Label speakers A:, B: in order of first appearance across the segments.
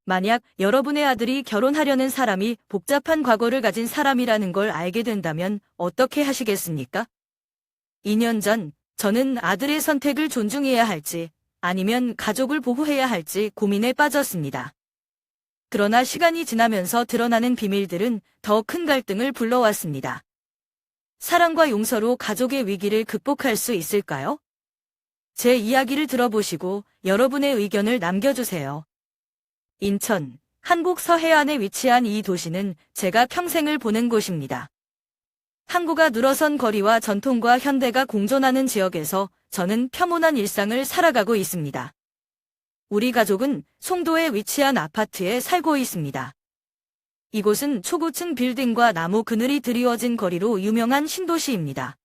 A: 만약 여러분의 아들이 결혼하려는 사람이 복잡한 과거를 가진 사람이라는 걸 알게 된다면 어떻게 하시겠습니까? 2년 전, 저는 아들의 선택을 존중해야 할지 아니면 가족을 보호해야 할지 고민에 빠졌습니다. 그러나 시간이 지나면서 드러나는 비밀들은 더 큰 갈등을 불러왔습니다. 사랑과 용서로 가족의 위기를 극복할 수 있을까요? 제 이야기를 들어보시고 여러분의 의견을 남겨주세요. 인천, 한국 서해안에 위치한 이 도시는 제가 평생을 보낸 곳입니다. 항구가 늘어선 거리와 전통과 현대가 공존하는 지역에서 저는 평온한 일상을 살아가고 있습니다. 우리 가족은 송도에 위치한 아파트에 살고 있습니다. 이곳은 초고층 빌딩과 나무 그늘이 드리워진 거리로 유명한 신도시입니다.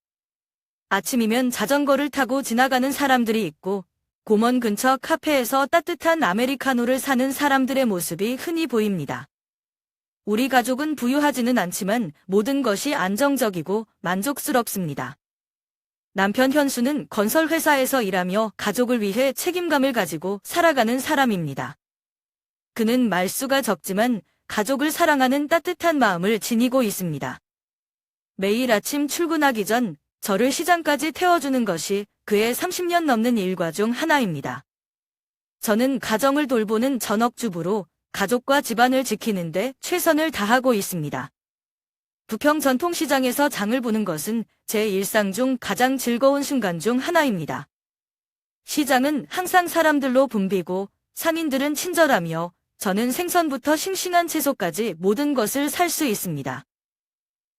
A: 아침이면 자전거를 타고 지나가는 사람들이 있고 공원 근처 카페에서 따뜻한 아메리카노를 사는 사람들의 모습이 흔히 보입니다. 우리 가족은 부유하지는 않지만 모든 것이 안정적이고 만족스럽습니다. 남편 현수는 건설회사에서 일하며 가족을 위해 책임감을 가지고 살아가는 사람입니다. 그는 말수가 적지만 가족을 사랑하는 따뜻한 마음을 지니고 있습니다. 매일 아침 출근하기 전 저를 시장까지 태워주는 것이 그의 30년 넘는 일과 중 하나입니다. 저는 가정을 돌보는 전업주부로 가족과 집안을 지키는데 최선을 다하고 있습니다. 부평 전통시장에서 장을 보는 것은 제 일상 중 가장 즐거운 순간 중 하나입니다. 시장은 항상 사람들로 붐비고 상인들은 친절하며 저는 생선부터 싱싱한 채소까지 모든 것을 살 수 있습니다.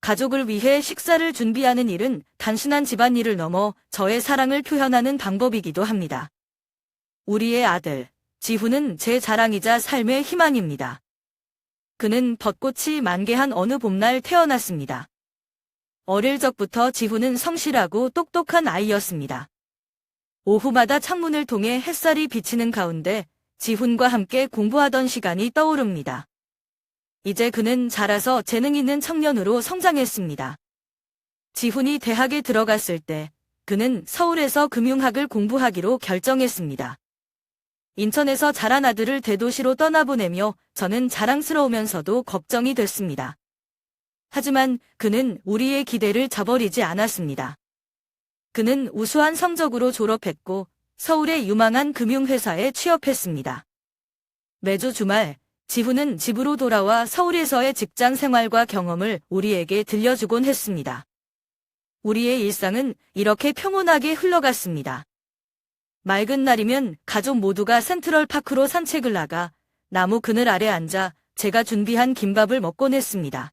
A: 가족을 위해 식사를 준비하는 일은 단순한 집안일을 넘어 저의 사랑을 표현하는 방법이기도 합니다. 우리의 아들, 지훈은 제 자랑이자 삶의 희망입니다. 그는 벚꽃이 만개한 어느 봄날 태어났습니다. 어릴 적부터 지훈은 성실하고 똑똑한 아이였습니다. 오후마다 창문을 통해 햇살이 비치는 가운데 지훈과 함께 공부하던 시간이 떠오릅니다. 이제 그는 자라서 재능 있는 청년으로 성장했습니다. 지훈이 대학에 들어갔을 때 그는 서울에서 금융학을 공부하기로 결정했습니다. 인천에서 자란 아들을 대도시로 떠나보내며 저는 자랑스러우면서도 걱정이 됐습니다. 하지만 그는 우리의 기대를 저버리지 않았습니다. 그는 우수한 성적으로 졸업했고 서울의 유망한 금융회사에 취업했습니다. 매주 주말 지훈은 집으로 돌아와 서울에서의 직장 생활과 경험을 우리에게 들려주곤 했습니다. 우리의 일상은 이렇게 평온하게 흘러갔습니다. 맑은 날이면 가족 모두가 센트럴파크로 산책을 나가 나무 그늘 아래 앉아 제가 준비한 김밥을 먹곤 했습니다.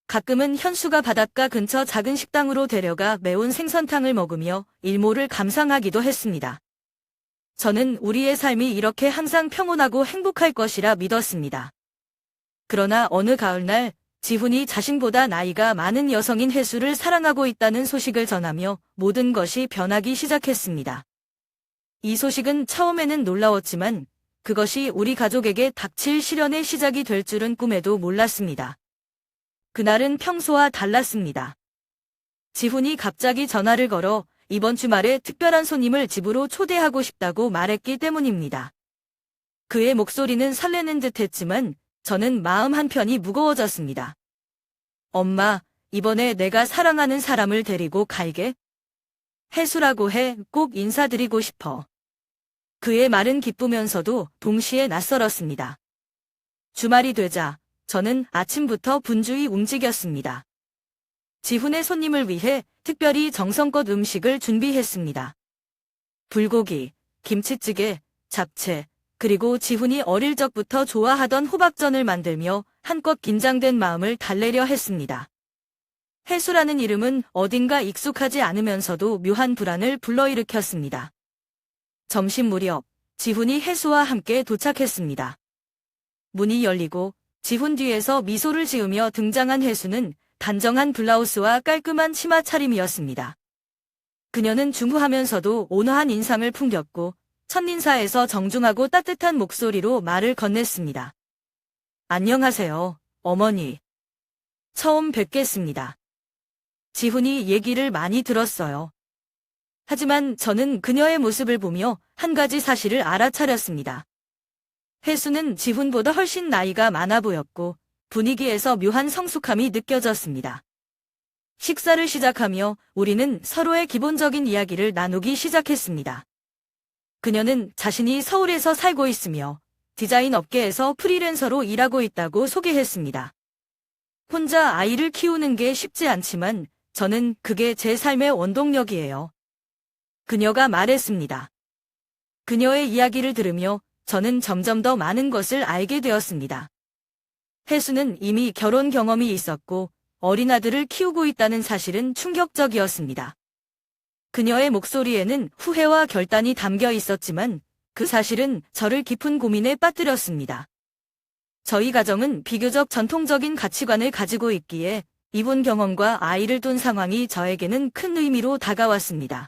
A: 가끔은 현수가 바닷가 근처 작은 식당으로 데려가 매운 생선탕을 먹으며 일몰을 감상하기도 했습니다. 저는 우리의 삶이 이렇게 항상 평온하고 행복할 것이라 믿었습니다. 그러나 어느 가을날 지훈이 자신보다 나이가 많은 여성인 혜수를 사랑하고 있다는 소식을 전하며 모든 것이 변하기 시작했습니다. 이 소식은 처음에는 놀라웠지만 그것이 우리 가족에게 닥칠 시련의 시작이 될 줄은 꿈에도 몰랐습니다. 그날은 평소와 달랐습니다. 지훈이 갑자기 전화를 걸어 이번 주말에 특별한 손님을 집으로 초대하고 싶다고 말했기 때문입니다. 그의 목소리는 설레는 듯했지만 저는 마음 한편이 무거워졌습니다. 엄마, 이번에 내가 사랑하는 사람을 데리고 갈게. 혜수라고 해. 꼭 인사드리고 싶어. 그의 말은 기쁘면서도 동시에 낯설었습니다. 주말이 되자 저는 아침부터 분주히 움직였습니다. 지훈의 손님을 위해 특별히 정성껏 음식을 준비했습니다. 불고기, 김치찌개, 잡채, 그리고 지훈이 어릴 적부터 좋아하던 호박전을 만들며 한껏 긴장된 마음을 달래려 했습니다. 혜수라는 이름은 어딘가 익숙하지 않으면서도 묘한 불안을 불러일으켰습니다. 점심 무렵 지훈이 혜수와 함께 도착했습니다. 문이 열리고 지훈 뒤에서 미소를 지으며 등장한 혜수는 단정한 블라우스와 깔끔한 치마 차림이었습니다. 그녀는 중후하면서도 온화한 인상을 풍겼고 첫인사에서 정중하고 따뜻한 목소리로 말을 건넸습니다. 안녕하세요, 어머니. 처음 뵙겠습니다. 지훈이 얘기를 많이 들었어요. 하지만 저는 그녀의 모습을 보며 한 가지 사실을 알아차렸습니다. 혜수는 지훈보다 훨씬 나이가 많아 보였고 분위기에서 묘한 성숙함이 느껴졌습니다. 식사를 시작하며 우리는 서로의 기본적인 이야기를 나누기 시작했습니다. 그녀는 자신이 서울에서 살고 있으며 디자인 업계에서 프리랜서로 일하고 있다고 소개했습니다. 혼자 아이를 키우는 게 쉽지 않지만 저는 그게 제 삶의 원동력이에요. 그녀가 말했습니다. 그녀의 이야기를 들으며 저는 점점 더 많은 것을 알게 되었습니다. 혜수는 이미 결혼 경험이 있었고 어린 아들을 키우고 있다는 사실은 충격적이었습니다. 그녀의 목소리에는 후회와 결단이 담겨 있었지만 그 사실은 저를 깊은 고민에 빠뜨렸습니다. 저희 가정은 비교적 전통적인 가치관을 가지고 있기에 이혼 경험과 아이를 둔 상황이 저에게는 큰 의미로 다가왔습니다.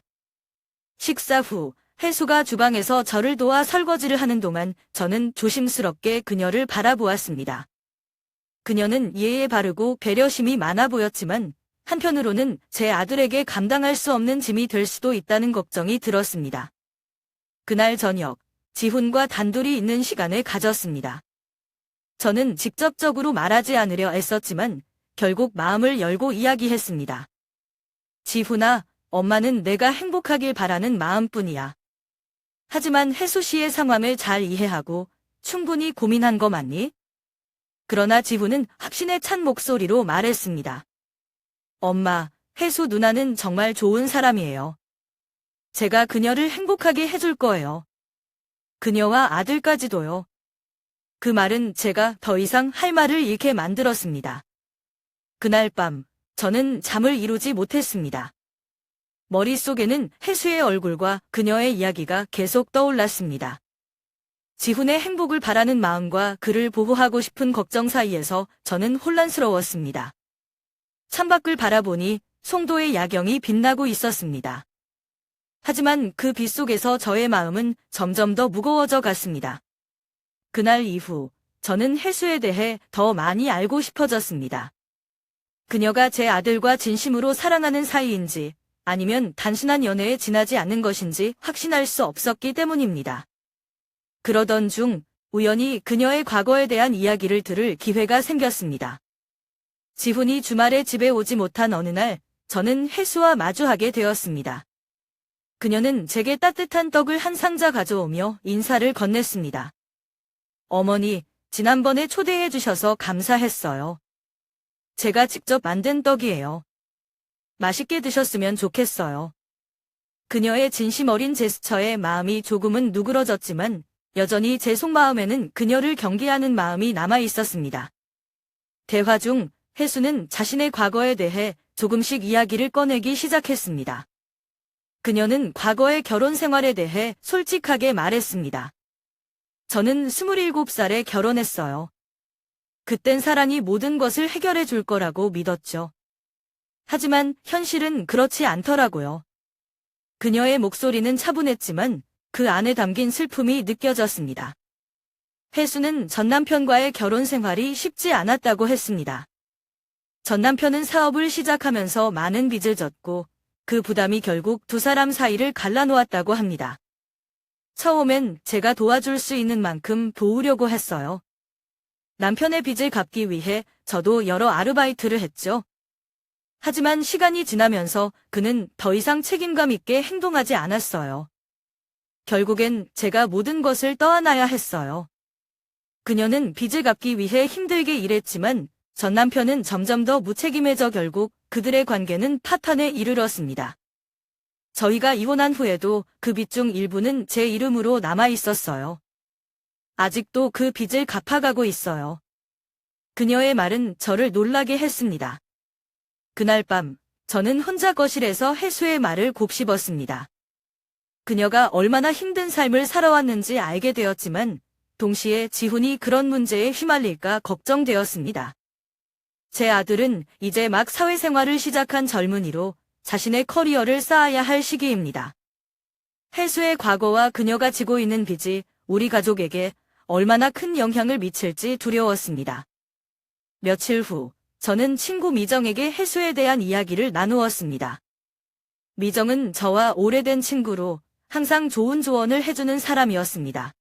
A: 식사 후 혜수가 주방에서 저를 도와 설거지를 하는 동안 저는 조심스럽게 그녀를 바라보았습니다. 그녀는 예의에 바르고 배려심이 많아 보였지만 한편으로는 제 아들에게 감당할 수 없는 짐이 될 수도 있다는 걱정이 들었습니다. 그날 저녁, 지훈과 단둘이 있는 시간을 가졌습니다. 저는 직접적으로 말하지 않으려 애썼지만 결국 마음을 열고 이야기했습니다. 지훈아, 엄마는 내가 행복하길 바라는 마음뿐이야. 하지만 혜수 씨의 상황을 잘 이해하고 충분히 고민한 거 맞니? 그러나 지훈은 확신에 찬 목소리로 말했습니다. 엄마, 혜수 누나는 정말 좋은 사람이에요. 제가 그녀를 행복하게 해줄 거예요. 그녀와 아들까지도요. 그 말은 제가 더 이상 할 말을 잃게 만들었습니다. 그날 밤, 저는 잠을 이루지 못했습니다. 머릿속에는 혜수의 얼굴과 그녀의 이야기가 계속 떠올랐습니다. 지훈의 행복을 바라는 마음과 그를 보호하고 싶은 걱정 사이에서 저는 혼란스러웠습니다. 창밖을 바라보니 송도의 야경이 빛나고 있었습니다. 하지만 그 빛 속에서 저의 마음은 점점 더 무거워져 갔습니다. 그날 이후 저는 혜수에 대해 더 많이 알고 싶어졌습니다. 그녀가 제 아들과 진심으로 사랑하는 사이인지 아니면 단순한 연애에 지나지 않는 것인지 확신할 수 없었기 때문입니다. 그러던 중 우연히 그녀의 과거에 대한 이야기를 들을 기회가 생겼습니다. 지훈이 주말에 집에 오지 못한 어느 날 저는 혜수와 마주하게 되었습니다. 그녀는 제게 따뜻한 떡을 한 상자 가져오며 인사를 건넸습니다. 어머니, 지난번에 초대해 주셔서 감사했어요. 제가 직접 만든 떡이에요. 맛있게 드셨으면 좋겠어요. 그녀의 진심 어린 제스처에 마음이 조금은 누그러졌지만 여전히 제 속마음에는 그녀를 경계하는 마음이 남아 있었습니다. 대화 중 혜수는 자신의 과거에 대해 조금씩 이야기를 꺼내기 시작했습니다. 그녀는 과거의 결혼 생활에 대해 솔직하게 말했습니다. 저는 27살에 결혼했어요. 그땐 사랑이 모든 것을 해결해 줄 거라고 믿었죠. 하지만 현실은 그렇지 않더라고요. 그녀의 목소리는 차분했지만 그 안에 담긴 슬픔이 느껴졌습니다. 혜수는 전 남편과의 결혼 생활이 쉽지 않았다고 했습니다. 전 남편은 사업을 시작하면서 많은 빚을 졌고 그 부담이 결국 두 사람 사이를 갈라놓았다고 합니다. 처음엔 제가 도와줄 수 있는 만큼 도우려고 했어요. 남편의 빚을 갚기 위해 저도 여러 아르바이트를 했죠. 하지만 시간이 지나면서 그는 더 이상 책임감 있게 행동하지 않았어요. 결국엔 제가 모든 것을 떠안아야 했어요. 그녀는 빚을 갚기 위해 힘들게 일했지만 전 남편은 점점 더 무책임해져 결국 그들의 관계는 파탄에 이르렀습니다. 저희가 이혼한 후에도 그 빚 중 일부는 제 이름으로 남아 있었어요. 아직도 그 빚을 갚아가고 있어요. 그녀의 말은 저를 놀라게 했습니다. 그날 밤, 저는 혼자 거실에서 혜수의 말을 곱씹었습니다. 그녀가 얼마나 힘든 삶을 살아왔는지 알게 되었지만 동시에 지훈이 그런 문제에 휘말릴까 걱정되었습니다. 제 아들은 이제 막 사회생활을 시작한 젊은이로 자신의 커리어를 쌓아야 할 시기입니다. 혜수의 과거와 그녀가 지고 있는 빚이 우리 가족에게 얼마나 큰 영향을 미칠지 두려웠습니다. 며칠 후 저는 친구 미정에게 혜수에 대한 이야기를 나누었습니다. 미정은 저와 오래된 친구로 항상 좋은 조언을 해주는 사람이었습니다.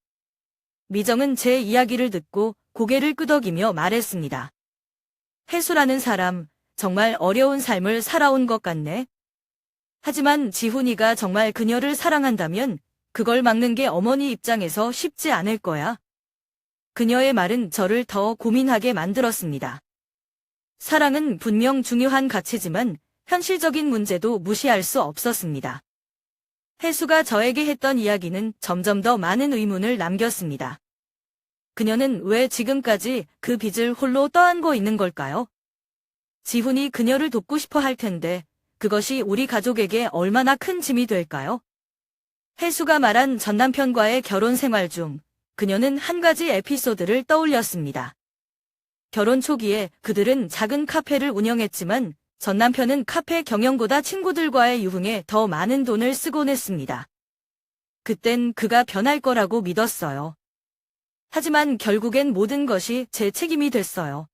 A: 미정은 제 이야기를 듣고 고개를 끄덕이며 말했습니다. 혜수라는 사람, 정말 어려운 삶을 살아온 것 같네. 하지만 지훈이가 정말 그녀를 사랑한다면 그걸 막는 게 어머니 입장에서 쉽지 않을 거야. 그녀의 말은 저를 더 고민하게 만들었습니다. 사랑은 분명 중요한 가치지만 현실적인 문제도 무시할 수 없었습니다. 혜수가 저에게 했던 이야기는 점점 더 많은 의문을 남겼습니다. 그녀는 왜 지금까지 그 빚을 홀로 떠안고 있는 걸까요? 지훈이 그녀를 돕고 싶어 할 텐데 그것이 우리 가족에게 얼마나 큰 짐이 될까요? 혜수가 말한 전 남편과의 결혼 생활 중 그녀는 한 가지 에피소드를 떠올렸습니다. 결혼 초기에 그들은 작은 카페를 운영했지만 전 남편은 카페 경영보다 친구들과의 유흥에 더 많은 돈을 쓰곤 했습니다. 그땐 그가 변할 거라고 믿었어요. 하지만 결국엔 모든 것이 제 책임이 됐어요.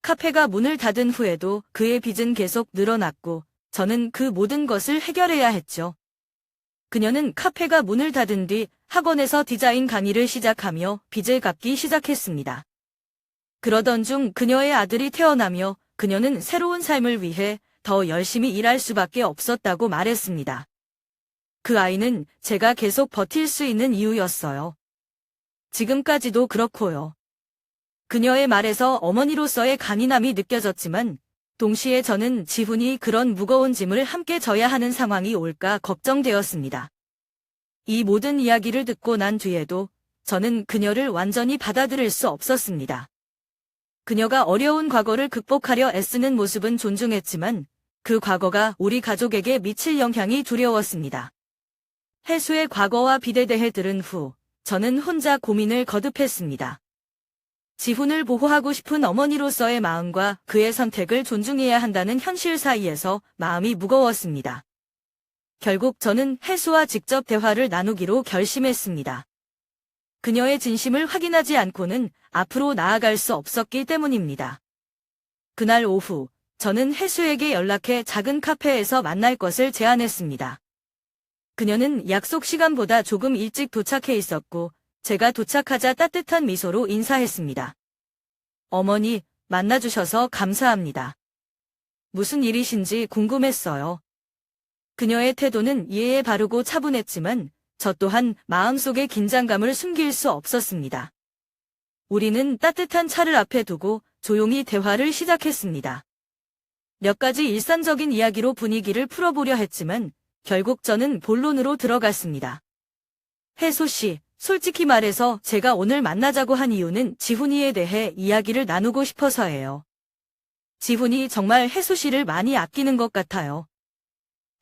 A: 카페가 문을 닫은 후에도 그의 빚은 계속 늘어났고 저는 그 모든 것을 해결해야 했죠. 그녀는 카페가 문을 닫은 뒤 학원에서 디자인 강의를 시작하며 빚을 갚기 시작했습니다. 그러던 중 그녀의 아들이 태어나며 그녀는 새로운 삶을 위해 더 열심히 일할 수밖에 없었다고 말했습니다. 그 아이는 제가 계속 버틸 수 있는 이유였어요. 지금까지도 그렇고요. 그녀의 말에서 어머니로서의 강인함이 느껴졌지만 동시에 저는 지훈이 그런 무거운 짐을 함께 져야 하는 상황이 올까 걱정되었습니다. 이 모든 이야기를 듣고 난 뒤에도 저는 그녀를 완전히 받아들일 수 없었습니다. 그녀가 어려운 과거를 극복하려 애쓰는 모습은 존중했지만 그 과거가 우리 가족에게 미칠 영향이 두려웠습니다. 혜수의 과거와 빚에 대해 들은 후 저는 혼자 고민을 거듭했습니다. 지훈을 보호하고 싶은 어머니로서의 마음과 그의 선택을 존중해야 한다는 현실 사이에서 마음이 무거웠습니다. 결국 저는 혜수와 직접 대화를 나누기로 결심했습니다. 그녀의 진심을 확인하지 않고는 앞으로 나아갈 수 없었기 때문입니다. 그날 오후, 저는 혜수에게 연락해 작은 카페에서 만날 것을 제안했습니다. 그녀는 약속 시간보다 조금 일찍 도착해 있었고, 제가 도착하자 따뜻한 미소로 인사했습니다. 어머니, 만나주셔서 감사합니다. 무슨 일이신지 궁금했어요. 그녀의 태도는 예의 바르고 차분했지만 저 또한 마음속의 긴장감을 숨길 수 없었습니다. 우리는 따뜻한 차를 앞에 두고 조용히 대화를 시작했습니다. 몇 가지 일상적인 이야기로 분위기를 풀어보려 했지만 결국 저는 본론으로 들어갔습니다. 혜수 씨, 솔직히 말해서 제가 오늘 만나자고 한 이유는 지훈이에 대해 이야기를 나누고 싶어서예요. 지훈이 정말 혜수 씨를 많이 아끼는 것 같아요.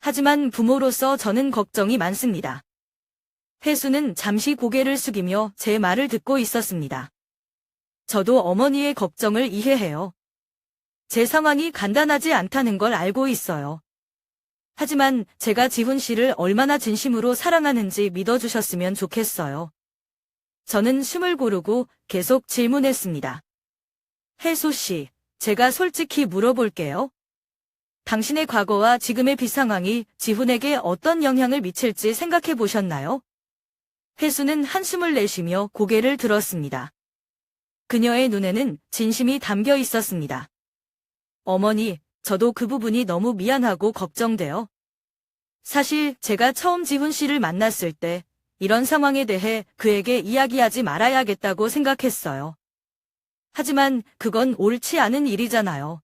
A: 하지만 부모로서 저는 걱정이 많습니다. 혜수는 잠시 고개를 숙이며 제 말을 듣고 있었습니다. 저도 어머니의 걱정을 이해해요. 제 상황이 간단하지 않다는 걸 알고 있어요. 하지만 제가 지훈 씨를 얼마나 진심으로 사랑하는지 믿어주셨으면 좋겠어요. 저는 숨을 고르고 계속 질문했습니다. 혜수 씨, 제가 솔직히 물어볼게요. 당신의 과거와 지금의 빚 상황이 지훈에게 어떤 영향을 미칠지 생각해 보셨나요? 혜수는 한숨을 내쉬며 고개를 들었습니다. 그녀의 눈에는 진심이 담겨 있었습니다. 어머니, 저도 그 부분이 너무 미안하고 걱정돼요. 사실 제가 처음 지훈 씨를 만났을 때 이런 상황에 대해 그에게 이야기하지 말아야겠다고 생각했어요. 하지만 그건 옳지 않은 일이잖아요.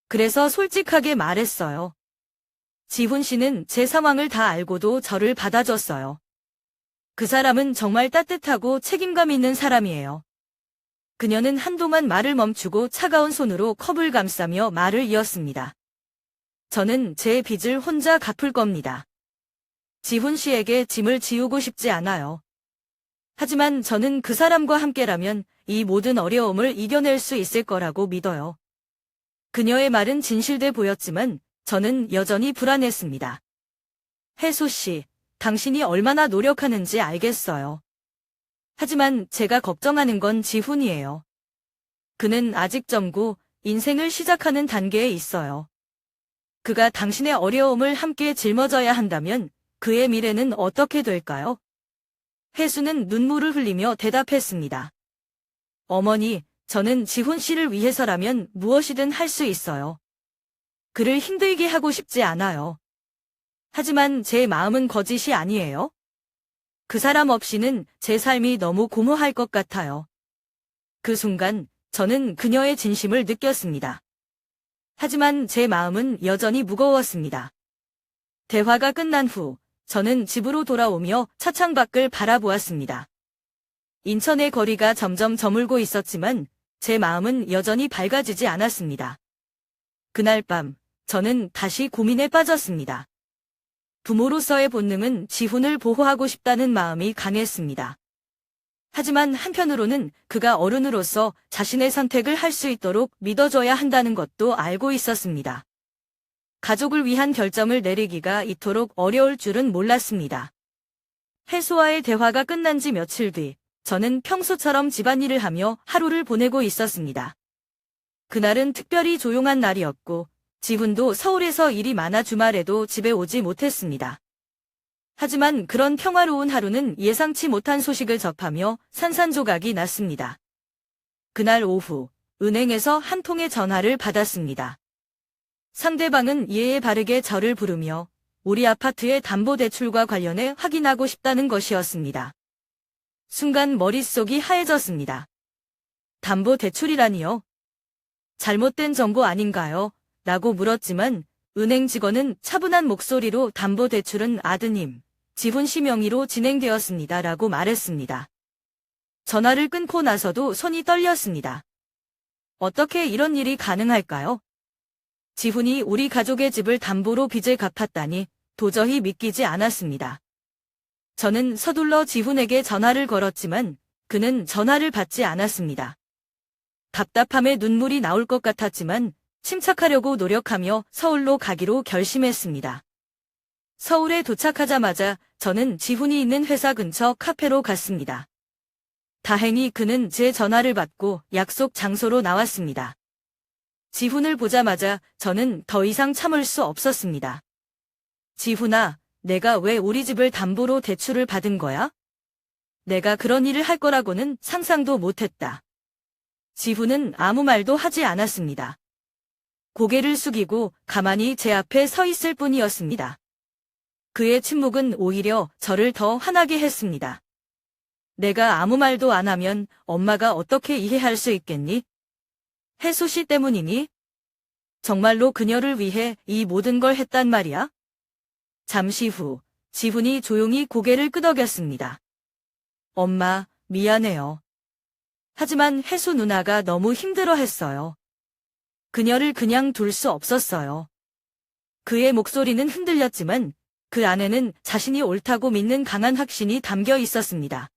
A: 그래서 솔직하게 말했어요. 지훈 씨는 제 상황을 다 알고도 저를 받아줬어요. 그 사람은 정말 따뜻하고 책임감 있는 사람이에요. 그녀는 한동안 말을 멈추고 차가운 손으로 컵을 감싸며 말을 이었습니다. 저는 제 빚을 혼자 갚을 겁니다. 지훈 씨에게 짐을 지우고 싶지 않아요. 하지만 저는 그 사람과 함께라면 이 모든 어려움을 이겨낼 수 있을 거라고 믿어요. 그녀의 말은 진실돼 보였지만 저는 여전히 불안했습니다. 혜수 씨, 당신이 얼마나 노력하는지 알겠어요. 하지만 제가 걱정하는 건 지훈이에요. 그는 아직 젊고 인생을 시작하는 단계에 있어요. 그가 당신의 어려움을 함께 짊어져야 한다면 그의 미래는 어떻게 될까요? 혜수는 눈물을 흘리며 대답했습니다. 어머니, 저는 지훈 씨를 위해서라면 무엇이든 할 수 있어요. 그를 힘들게 하고 싶지 않아요. 하지만 제 마음은 거짓이 아니에요. 그 사람 없이는 제 삶이 너무 고무할 것 같아요. 그 순간 저는 그녀의 진심을 느꼈습니다. 하지만 제 마음은 여전히 무거웠습니다. 대화가 끝난 후 저는 집으로 돌아오며 차창 밖을 바라보았습니다. 인천의 거리가 점점 저물고 있었지만 제 마음은 여전히 밝아지지 않았습니다. 그날 밤 저는 다시 고민에 빠졌습니다. 부모로서의 본능은 지훈을 보호하고 싶다는 마음이 강했습니다. 하지만 한편으로는 그가 어른으로서 자신의 선택을 할 수 있도록 믿어줘야 한다는 것도 알고 있었습니다. 가족을 위한 결정을 내리기가 이토록 어려울 줄은 몰랐습니다. 혜수와의 대화가 끝난 지 며칠 뒤 저는 평소처럼 집안일을 하며 하루를 보내고 있었습니다. 그날은 특별히 조용한 날이었고 지훈도 서울에서 일이 많아 주말에도 집에 오지 못했습니다. 하지만 그런 평화로운 하루는 예상치 못한 소식을 접하며 산산조각이 났습니다. 그날 오후 은행에서 한 통의 전화를 받았습니다. 상대방은 예의 바르게 저를 부르며 우리 아파트의 담보대출과 관련해 확인하고 싶다는 것이었습니다. 순간 머릿속이 하얘졌습니다. 담보대출이라니요? 잘못된 정보 아닌가요? 라고 물었지만 은행 직원은 차분한 목소리로 담보대출은 아드님, 지훈 씨 명의로 진행되었습니다. 라고 말했습니다. 전화를 끊고 나서도 손이 떨렸습니다. 어떻게 이런 일이 가능할까요? 지훈이 우리 가족의 집을 담보로 빚을 갚았다니 도저히 믿기지 않았습니다. 저는 서둘러 지훈에게 전화를 걸었지만 그는 전화를 받지 않았습니다. 답답함에 눈물이 나올 것 같았지만 침착하려고 노력하며 서울로 가기로 결심했습니다. 서울에 도착하자마자 저는 지훈이 있는 회사 근처 카페로 갔습니다. 다행히 그는 제 전화를 받고 약속 장소로 나왔습니다. 지훈을 보자마자 저는 더 이상 참을 수 없었습니다. 지훈아, 내가 왜 우리 집을 담보로 대출을 받은 거야? 내가 그런 일을 할 거라고는 상상도 못했다. 지훈은 아무 말도 하지 않았습니다. 고개를 숙이고 가만히 제 앞에 서 있을 뿐이었습니다. 그의 침묵은 오히려 저를 더 화나게 했습니다. 내가 아무 말도 안 하면 엄마가 어떻게 이해할 수 있겠니? 혜수 씨 때문이니? 정말로 그녀를 위해 이 모든 걸 했단 말이야? 잠시 후 지훈이 조용히 고개를 끄덕였습니다. 엄마, 미안해요. 하지만 혜수 누나가 너무 힘들어했어요. 그녀를 그냥 둘 수 없었어요. 그의 목소리는 흔들렸지만 그 안에는 자신이 옳다고 믿는 강한 확신이 담겨 있었습니다.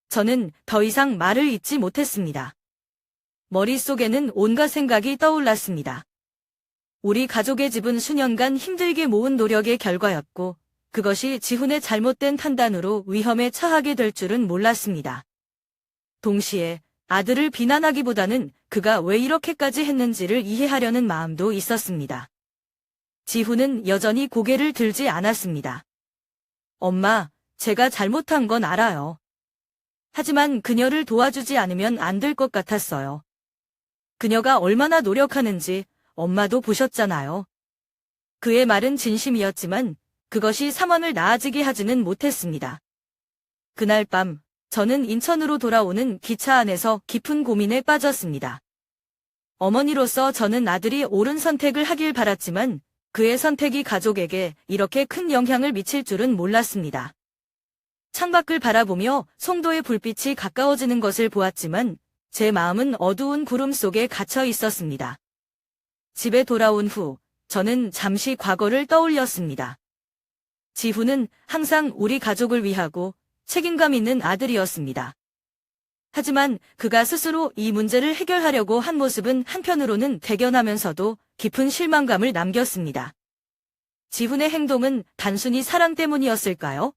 A: 저는 더 이상 말을 잇지 못했습니다. 머릿속에는 온갖 생각이 떠올랐습니다. 우리 가족의 집은 수년간 힘들게 모은 노력의 결과였고 그것이 지훈의 잘못된 판단으로 위험에 처하게 될 줄은 몰랐습니다. 동시에 아들을 비난하기보다는 그가 왜 이렇게까지 했는지를 이해하려는 마음도 있었습니다. 지훈은 여전히 고개를 들지 않았습니다. 엄마, 제가 잘못한 건 알아요. 하지만 그녀를 도와주지 않으면 안 될 것 같았어요. 그녀가 얼마나 노력하는지 엄마도 보셨잖아요. 그의 말은 진심이었지만 그것이 상황을 나아지게 하지는 못했습니다. 그날 밤 저는 인천으로 돌아오는 기차 안에서 깊은 고민에 빠졌습니다. 어머니로서 저는 아들이 옳은 선택을 하길 바랐지만 그의 선택이 가족에게 이렇게 큰 영향을 미칠 줄은 몰랐습니다. 창밖을 바라보며 송도의 불빛이 가까워지는 것을 보았지만 제 마음은 어두운 구름 속에 갇혀 있었습니다. 집에 돌아온 후 저는 잠시 과거를 떠올렸습니다. 지훈은 항상 우리 가족을 위하고 책임감 있는 아들이었습니다. 하지만 그가 스스로 이 문제를 해결하려고 한 모습은 한편으로는 대견하면서도 깊은 실망감을 남겼습니다. 지훈의 행동은 단순히 사랑 때문이었을까요?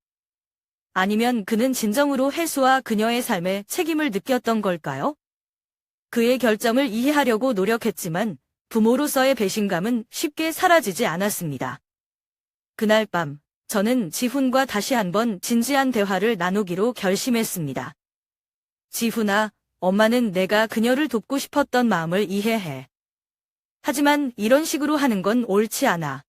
A: 아니면 그는 진정으로 혜수와 그녀의 삶에 책임을 느꼈던 걸까요? 그의 결정을 이해하려고 노력했지만 부모로서의 배신감은 쉽게 사라지지 않았습니다. 그날 밤 저는 지훈과 다시 한번 진지한 대화를 나누기로 결심했습니다. 지훈아, 엄마는 내가 그녀를 돕고 싶었던 마음을 이해해. 하지만 이런 식으로 하는 건 옳지 않아.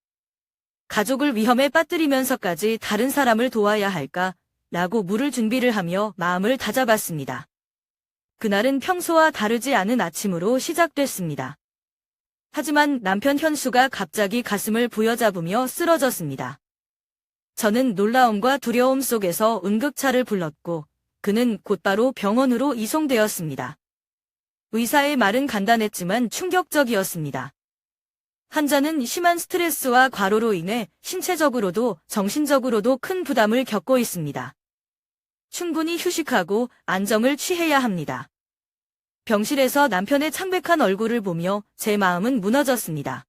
A: 가족을 위험에 빠뜨리면서까지 다른 사람을 도와야 할까? 라고 물을 준비를 하며 마음을 다잡았습니다. 그날은 평소와 다르지 않은 아침으로 시작됐습니다. 하지만 남편 현수가 갑자기 가슴을 부여잡으며 쓰러졌습니다. 저는 놀라움과 두려움 속에서 응급차를 불렀고 그는 곧바로 병원으로 이송되었습니다. 의사의 말은 간단했지만 충격적이었습니다. 환자는 심한 스트레스와 과로로 인해 신체적으로도 정신적으로도 큰 부담을 겪고 있습니다. 충분히 휴식하고 안정을 취해야 합니다. 병실에서 남편의 창백한 얼굴을 보며 제 마음은 무너졌습니다.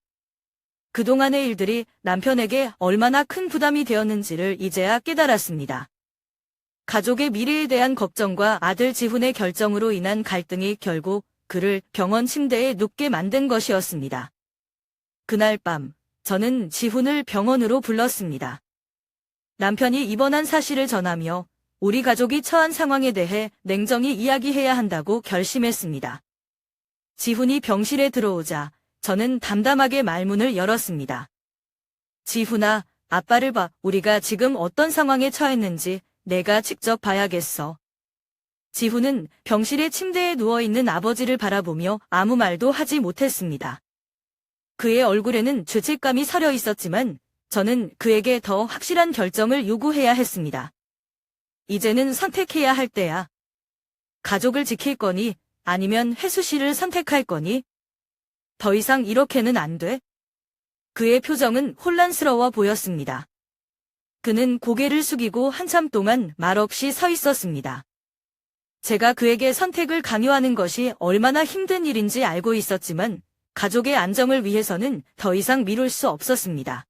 A: 그동안의 일들이 남편에게 얼마나 큰 부담이 되었는지를 이제야 깨달았습니다. 가족의 미래에 대한 걱정과 아들 지훈의 결정으로 인한 갈등이 결국 그를 병원 침대에 눕게 만든 것이었습니다. 그날 밤, 저는 지훈을 병원으로 불렀습니다. 남편이 입원한 사실을 전하며 우리 가족이 처한 상황에 대해 냉정히 이야기해야 한다고 결심했습니다. 지훈이 병실에 들어오자 저는 담담하게 말문을 열었습니다. 지훈아, 아빠를 봐. 우리가 지금 어떤 상황에 처했는지 내가 직접 봐야겠어. 지훈은 병실의 침대에 누워있는 아버지를 바라보며 아무 말도 하지 못했습니다. 그의 얼굴에는 죄책감이 서려 있었지만 저는 그에게 더 확실한 결정을 요구해야 했습니다. 이제는 선택해야 할 때야. 가족을 지킬 거니 아니면 혜수 씨를 선택할 거니? 더 이상 이렇게는 안 돼. 그의 표정은 혼란스러워 보였습니다. 그는 고개를 숙이고 한참 동안 말없이 서 있었습니다. 제가 그에게 선택을 강요하는 것이 얼마나 힘든 일인지 알고 있었지만 가족의 안정을 위해서는 더 이상 미룰 수 없었습니다.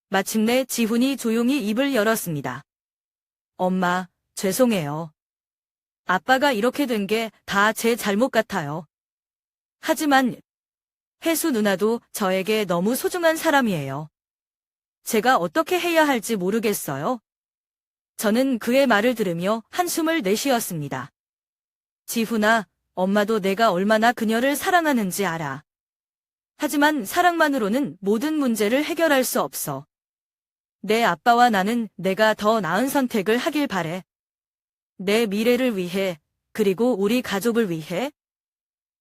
A: 마침내 지훈이 조용히 입을 열었습니다. 엄마, 죄송해요. 아빠가 이렇게 된 게 다 제 잘못 같아요. 하지만 혜수 누나도 저에게 너무 소중한 사람이에요. 제가 어떻게 해야 할지 모르겠어요. 저는 그의 말을 들으며 한숨을 내쉬었습니다. 지훈아, 엄마도 내가 얼마나 그녀를 사랑하는지 알아. 하지만 사랑만으로는 모든 문제를 해결할 수 없어. 내 아빠와 나는 내가 더 나은 선택을 하길 바래. 내 미래를 위해, 그리고 우리 가족을 위해.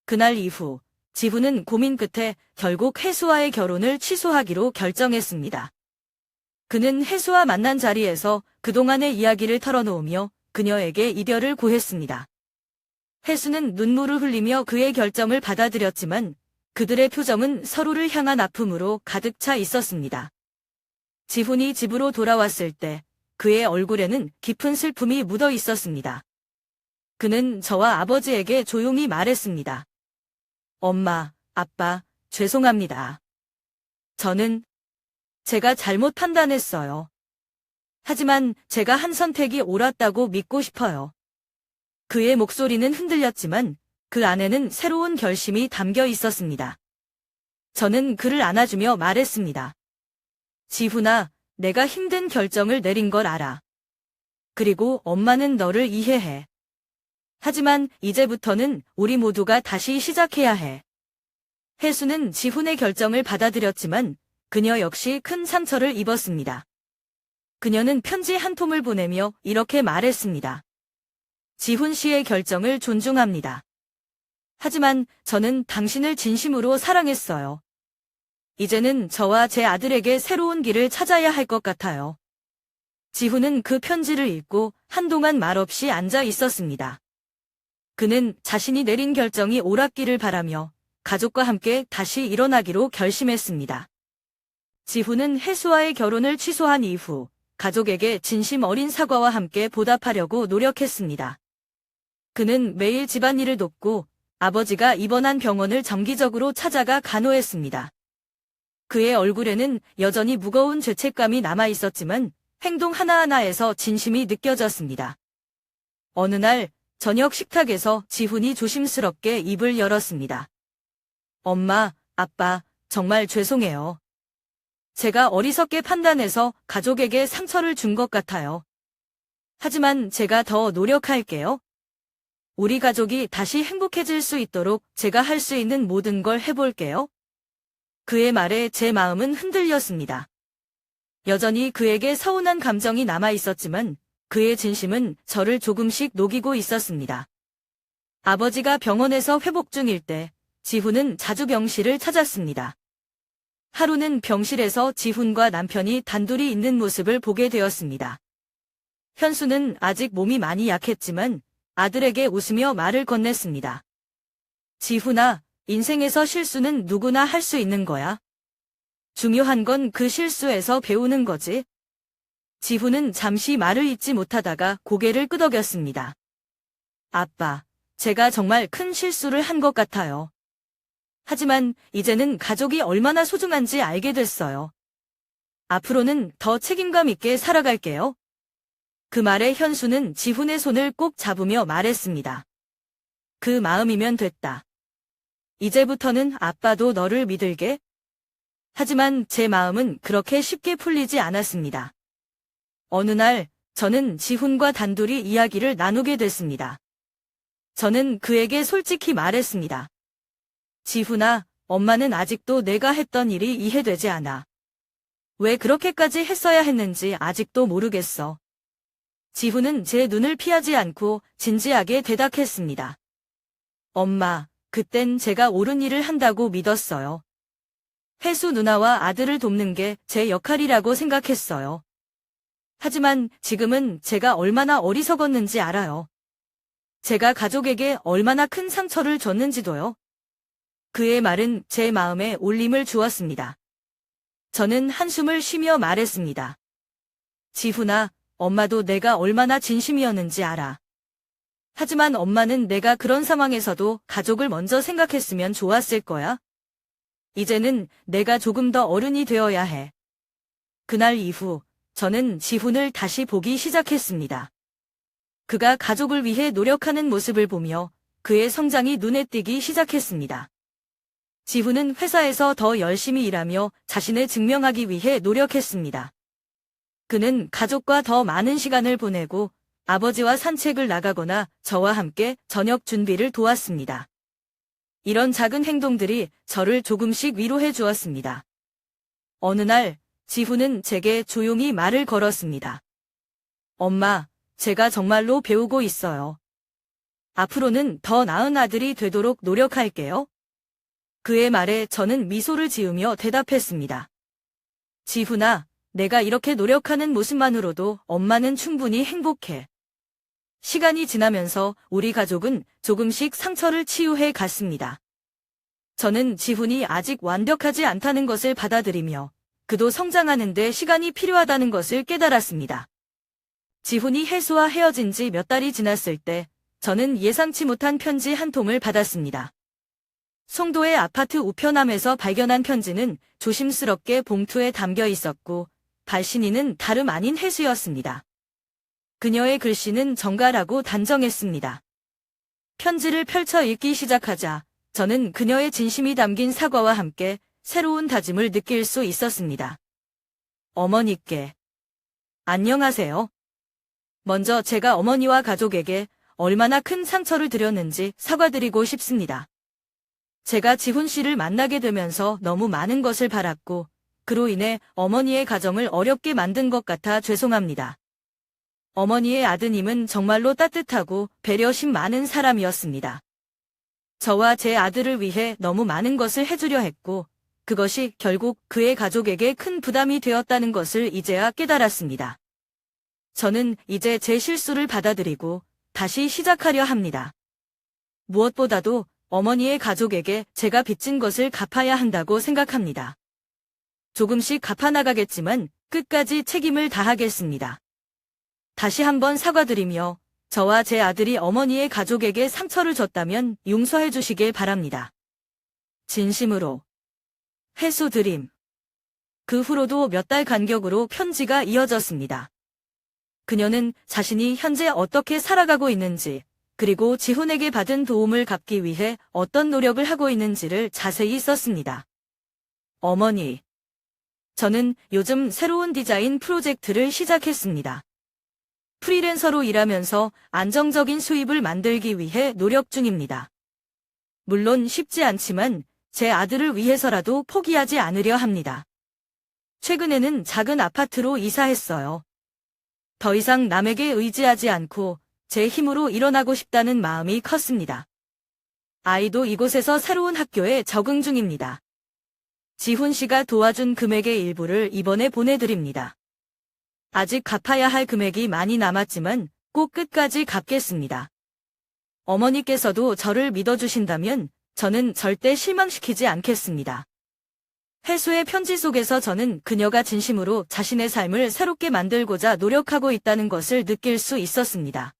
A: 그날 이후 지훈은 고민 끝에 결국 혜수와의 결혼을 취소하기로 결정했습니다. 그는 혜수와 만난 자리에서 그동안의 이야기를 털어놓으며 그녀에게 이별을 고했습니다. 혜수는 눈물을 흘리며 그의 결정을 받아들였지만 그들의 표정은 서로를 향한 아픔으로 가득 차 있었습니다. 지훈이 집으로 돌아왔을 때 그의 얼굴에는 깊은 슬픔이 묻어 있었습니다. 그는 저와 아버지에게 조용히 말했습니다. 엄마, 아빠, 죄송합니다. 제가 잘못 판단했어요. 하지만 제가 한 선택이 옳았다고 믿고 싶어요. 그의 목소리는 흔들렸지만 그 안에는 새로운 결심이 담겨 있었습니다. 저는 그를 안아주며 말했습니다. 지훈아, 내가 힘든 결정을 내린 걸 알아. 그리고 엄마는 너를 이해해. 하지만 이제부터는 우리 모두가 다시 시작해야 해. 혜수는 지훈의 결정을 받아들였지만 그녀 역시 큰 상처를 입었습니다. 그녀는 편지 한 통을 보내며 이렇게 말했습니다. 지훈 씨의 결정을 존중합니다. 하지만 저는 당신을 진심으로 사랑했어요. 이제는 저와 제 아들에게 새로운 길을 찾아야 할 것 같아요. 지훈은 그 편지를 읽고 한동안 말없이 앉아 있었습니다. 그는 자신이 내린 결정이 옳았기를 바라며 가족과 함께 다시 일어나기로 결심했습니다. 지훈은 혜수와의 결혼을 취소한 이후 가족에게 진심 어린 사과와 함께 보답하려고 노력했습니다. 그는 매일 집안일을 돕고 아버지가 입원한 병원을 정기적으로 찾아가 간호했습니다. 그의 얼굴에는 여전히 무거운 죄책감이 남아 있었지만 행동 하나하나에서 진심이 느껴졌습니다. 어느 날 저녁 식탁에서 지훈이 조심스럽게 입을 열었습니다. 엄마, 아빠, 정말 죄송해요. 제가 어리석게 판단해서 가족에게 상처를 준 것 같아요. 하지만 제가 더 노력할게요. 우리 가족이 다시 행복해질 수 있도록 제가 할 수 있는 모든 걸 해볼게요. 그의 말에 제 마음은 흔들렸습니다. 여전히 그에게 서운한 감정이 남아 있었지만 그의 진심은 저를 조금씩 녹이고 있었습니다. 아버지가 병원에서 회복 중일 때 지훈은 자주 병실을 찾았습니다. 하루는 병실에서 지훈과 남편이 단둘이 있는 모습을 보게 되었습니다. 현수는 아직 몸이 많이 약했지만 아들에게 웃으며 말을 건넸습니다. 지훈아, 인생에서 실수는 누구나 할 수 있는 거야. 중요한 건 그 실수에서 배우는 거지. 지훈은 잠시 말을 잇지 못하다가 고개를 끄덕였습니다. 아빠, 제가 정말 큰 실수를 한 것 같아요. 하지만 이제는 가족이 얼마나 소중한지 알게 됐어요. 앞으로는 더 책임감 있게 살아갈게요. 그 말에 현수는 지훈의 손을 꼭 잡으며 말했습니다. 그 마음이면 됐다. 이제부터는 아빠도 너를 믿을게. 하지만 제 마음은 그렇게 쉽게 풀리지 않았습니다. 어느 날 저는 지훈과 단둘이 이야기를 나누게 됐습니다. 저는 그에게 솔직히 말했습니다. 지훈아, 엄마는 아직도 내가 했던 일이 이해되지 않아. 왜 그렇게까지 했어야 했는지 아직도 모르겠어. 지훈은 제 눈을 피하지 않고 진지하게 대답했습니다. 엄마, 그땐 제가 옳은 일을 한다고 믿었어요. 혜수 누나와 아들을 돕는 게 제 역할이라고 생각했어요. 하지만 지금은 제가 얼마나 어리석었는지 알아요. 제가 가족에게 얼마나 큰 상처를 줬는지도요. 그의 말은 제 마음에 울림을 주었습니다. 저는 한숨을 쉬며 말했습니다. 지훈아, 엄마도 내가 얼마나 진심이었는지 알아. 하지만 엄마는 내가 그런 상황에서도 가족을 먼저 생각했으면 좋았을 거야. 이제는 내가 조금 더 어른이 되어야 해. 그날 이후 저는 지훈을 다시 보기 시작했습니다. 그가 가족을 위해 노력하는 모습을 보며 그의 성장이 눈에 띄기 시작했습니다. 지훈은 회사에서 더 열심히 일하며 자신을 증명하기 위해 노력했습니다. 그는 가족과 더 많은 시간을 보내고 아버지와 산책을 나가거나 저와 함께 저녁 준비를 도왔습니다. 이런 작은 행동들이 저를 조금씩 위로해 주었습니다. 어느 날 지훈은 제게 조용히 말을 걸었습니다. 엄마, 제가 정말로 배우고 있어요. 앞으로는 더 나은 아들이 되도록 노력할게요. 그의 말에 저는 미소를 지으며 대답했습니다. 지훈아, 내가 이렇게 노력하는 모습만으로도 엄마는 충분히 행복해. 시간이 지나면서 우리 가족은 조금씩 상처를 치유해 갔습니다. 저는 지훈이 아직 완벽하지 않다는 것을 받아들이며 그도 성장하는 데 시간이 필요하다는 것을 깨달았습니다. 지훈이 혜수와 헤어진 지 몇 달이 지났을 때 저는 예상치 못한 편지 한 통을 받았습니다. 송도의 아파트 우편함에서 발견한 편지는 조심스럽게 봉투에 담겨 있었고 발신인은 다름 아닌 혜수였습니다. 그녀의 글씨는 정갈하고 단정했습니다. 편지를 펼쳐 읽기 시작하자 저는 그녀의 진심이 담긴 사과와 함께 새로운 다짐을 느낄 수 있었습니다. 어머니께 안녕하세요. 먼저 제가 어머니와 가족에게 얼마나 큰 상처를 드렸는지 사과드리고 싶습니다. 제가 지훈 씨를 만나게 되면서 너무 많은 것을 바랐고 그로 인해 어머니의 가정을 어렵게 만든 것 같아 죄송합니다. 어머니의 아드님은 정말로 따뜻하고 배려심 많은 사람이었습니다. 저와 제 아들을 위해 너무 많은 것을 해주려 했고 그것이 결국 그의 가족에게 큰 부담이 되었다는 것을 이제야 깨달았습니다. 저는 이제 제 실수를 받아들이고 다시 시작하려 합니다. 무엇보다도 어머니의 가족에게 제가 빚진 것을 갚아야 한다고 생각합니다. 조금씩 갚아나가겠지만 끝까지 책임을 다하겠습니다. 다시 한번 사과드리며 저와 제 아들이 어머니의 가족에게 상처를 줬다면 용서해 주시길 바랍니다. 진심으로. 혜수 드림. 그 후로도 몇 달 간격으로 편지가 이어졌습니다. 그녀는 자신이 현재 어떻게 살아가고 있는지, 그리고 지훈에게 받은 도움을 갚기 위해 어떤 노력을 하고 있는지를 자세히 썼습니다. 어머니. 저는 요즘 새로운 디자인 프로젝트를 시작했습니다. 프리랜서로 일하면서 안정적인 수입을 만들기 위해 노력 중입니다. 물론 쉽지 않지만 제 아들을 위해서라도 포기하지 않으려 합니다. 최근에는 작은 아파트로 이사했어요. 더 이상 남에게 의지하지 않고 제 힘으로 일어나고 싶다는 마음이 컸습니다. 아이도 이곳에서 새로운 학교에 적응 중입니다. 지훈 씨가 도와준 금액의 일부를 이번에 보내드립니다. 아직 갚아야 할 금액이 많이 남았지만 꼭 끝까지 갚겠습니다. 어머니께서도 저를 믿어주신다면 저는 절대 실망시키지 않겠습니다. 혜수의 편지 속에서 저는 그녀가 진심으로 자신의 삶을 새롭게 만들고자 노력하고 있다는 것을 느낄 수 있었습니다.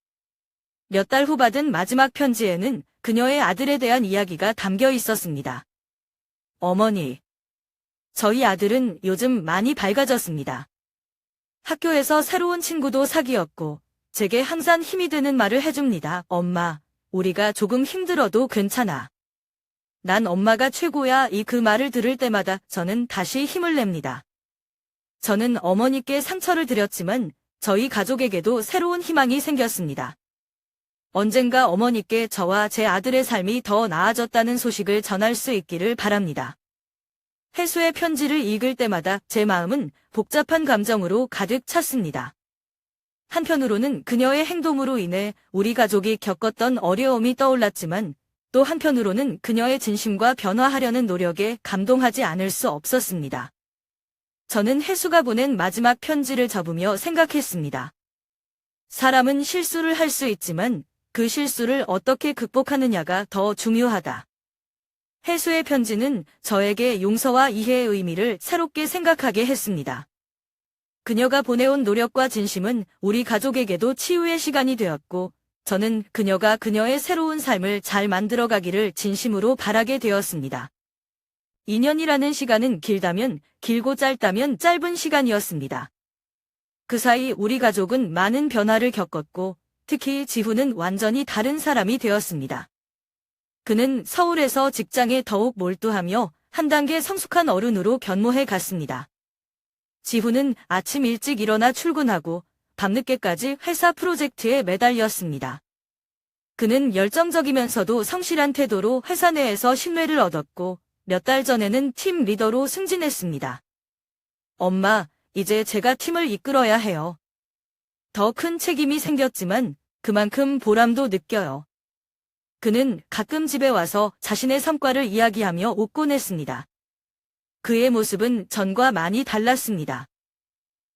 A: 몇 달 후 받은 마지막 편지에는 그녀의 아들에 대한 이야기가 담겨 있었습니다. 어머니, 저희 아들은 요즘 많이 밝아졌습니다. 학교에서 새로운 친구도 사귀었고 제게 항상 힘이 되는 말을 해줍니다. 엄마, 우리가 조금 힘들어도 괜찮아. 난 엄마가 최고야. 그 말을 들을 때마다 저는 다시 힘을 냅니다. 저는 어머니께 상처를 드렸지만 저희 가족에게도 새로운 희망이 생겼습니다. 언젠가 어머니께 저와 제 아들의 삶이 더 나아졌다는 소식을 전할 수 있기를 바랍니다. 혜수의 편지를 읽을 때마다 제 마음은 복잡한 감정으로 가득 찼습니다. 한편으로는 그녀의 행동으로 인해 우리 가족이 겪었던 어려움이 떠올랐지만 또 한편으로는 그녀의 진심과 변화하려는 노력에 감동하지 않을 수 없었습니다. 저는 혜수가 보낸 마지막 편지를 접으며 생각했습니다. 사람은 실수를 할 수 있지만 그 실수를 어떻게 극복하느냐가 더 중요하다. 혜수의 편지는 저에게 용서와 이해의 의미를 새롭게 생각하게 했습니다. 그녀가 보내온 노력과 진심은 우리 가족에게도 치유의 시간이 되었고 저는 그녀가 그녀의 새로운 삶을 잘 만들어가기를 진심으로 바라게 되었습니다. 2년이라는 시간은 길다면 길고 짧다면 짧은 시간이었습니다. 그 사이 우리 가족은 많은 변화를 겪었고 특히 지훈은 완전히 다른 사람이 되었습니다. 그는 서울에서 직장에 더욱 몰두하며 한 단계 성숙한 어른으로 변모해 갔습니다. 지훈은 아침 일찍 일어나 출근하고 밤늦게까지 회사 프로젝트에 매달렸습니다. 그는 열정적이면서도 성실한 태도로 회사 내에서 신뢰를 얻었고 몇 달 전에는 팀 리더로 승진했습니다. 엄마, 이제 제가 팀을 이끌어야 해요. 더 큰 책임이 생겼지만 그만큼 보람도 느껴요. 그는 가끔 집에 와서 자신의 성과를 이야기하며 웃곤 했습니다. 그의 모습은 전과 많이 달랐습니다.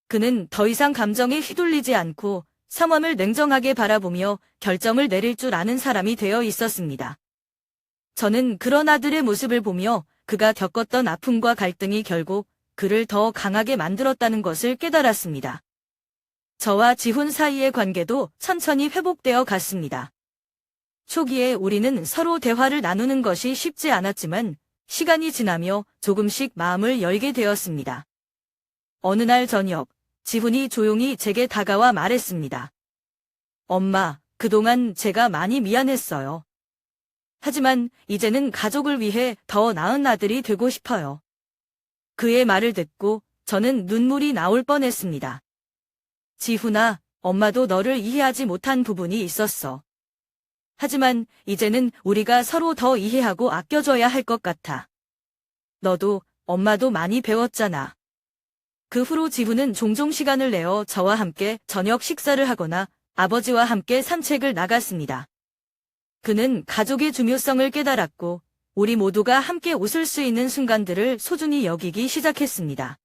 A: 그는 더 이상 감정에 휘둘리지 않고 상황을 냉정하게 바라보며 결정을 내릴 줄 아는 사람이 되어 있었습니다. 저는 그런 아들의 모습을 보며 그가 겪었던 아픔과 갈등이 결국 그를 더 강하게 만들었다는 것을 깨달았습니다. 저와 지훈 사이의 관계도 천천히 회복되어 갔습니다. 초기에 우리는 서로 대화를 나누는 것이 쉽지 않았지만 시간이 지나며 조금씩 마음을 열게 되었습니다. 어느 날 저녁, 지훈이 조용히 제게 다가와 말했습니다. 엄마, 그동안 제가 많이 미안했어요. 하지만 이제는 가족을 위해 더 나은 아들이 되고 싶어요. 그의 말을 듣고 저는 눈물이 나올 뻔했습니다. 지훈아, 엄마도 너를 이해하지 못한 부분이 있었어. 하지만 이제는 우리가 서로 더 이해하고 아껴줘야 할 것 같아. 너도 엄마도 많이 배웠잖아. 그 후로 지훈은 종종 시간을 내어 저와 함께 저녁 식사를 하거나 아버지와 함께 산책을 나갔습니다. 그는 가족의 중요성을 깨달았고 우리 모두가 함께 웃을 수 있는 순간들을 소중히 여기기 시작했습니다.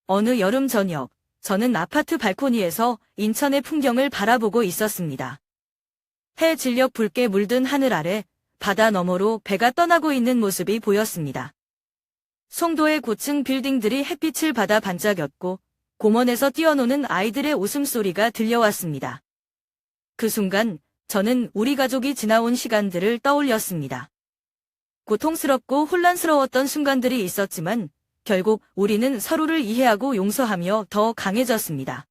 A: 어느 여름 저녁, 저는 아파트 발코니에서 인천의 풍경을 바라보고 있었습니다. 해 진력 붉게 물든 하늘 아래 바다 너머로 배가 떠나고 있는 모습이 보였습니다. 송도의 고층 빌딩들이 햇빛을 받아 반짝였고 공원에서 뛰어노는 아이들의 웃음소리가 들려왔습니다. 그 순간 저는 우리 가족이 지나온 시간들을 떠올렸습니다. 고통스럽고 혼란스러웠던 순간들이 있었지만 결국 우리는 서로를 이해하고 용서하며 더 강해졌습니다.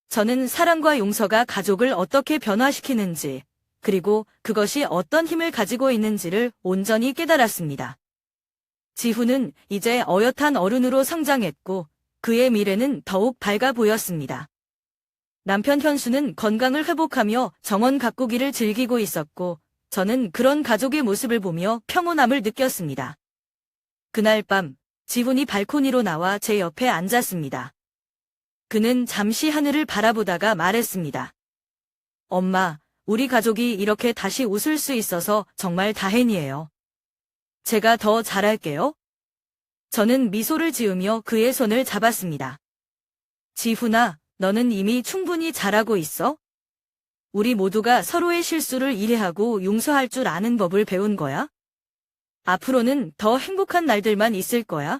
A: 저는 사랑과 용서가 가족을 어떻게 변화시키는지, 그리고 그것이 어떤 힘을 가지고 있는지를 온전히 깨달았습니다. 지훈은 이제 어엿한 어른으로 성장했고 그의 미래는 더욱 밝아 보였습니다. 남편 현수는 건강을 회복하며 정원 가꾸기를 즐기고 있었고 저는 그런 가족의 모습을 보며 평온함을 느꼈습니다. 그날 밤 지훈이 발코니로 나와 제 옆에 앉았습니다. 그는 잠시 하늘을 바라보다가 말했습니다. 엄마, 우리 가족이 이렇게 다시 웃을 수 있어서 정말 다행이에요. 제가 더 잘할게요. 저는 미소를 지으며 그의 손을 잡았습니다. 지훈아, 너는 이미 충분히 잘하고 있어? 우리 모두가 서로의 실수를 이해하고 용서할 줄 아는 법을 배운 거야? 앞으로는 더 행복한 날들만 있을 거야.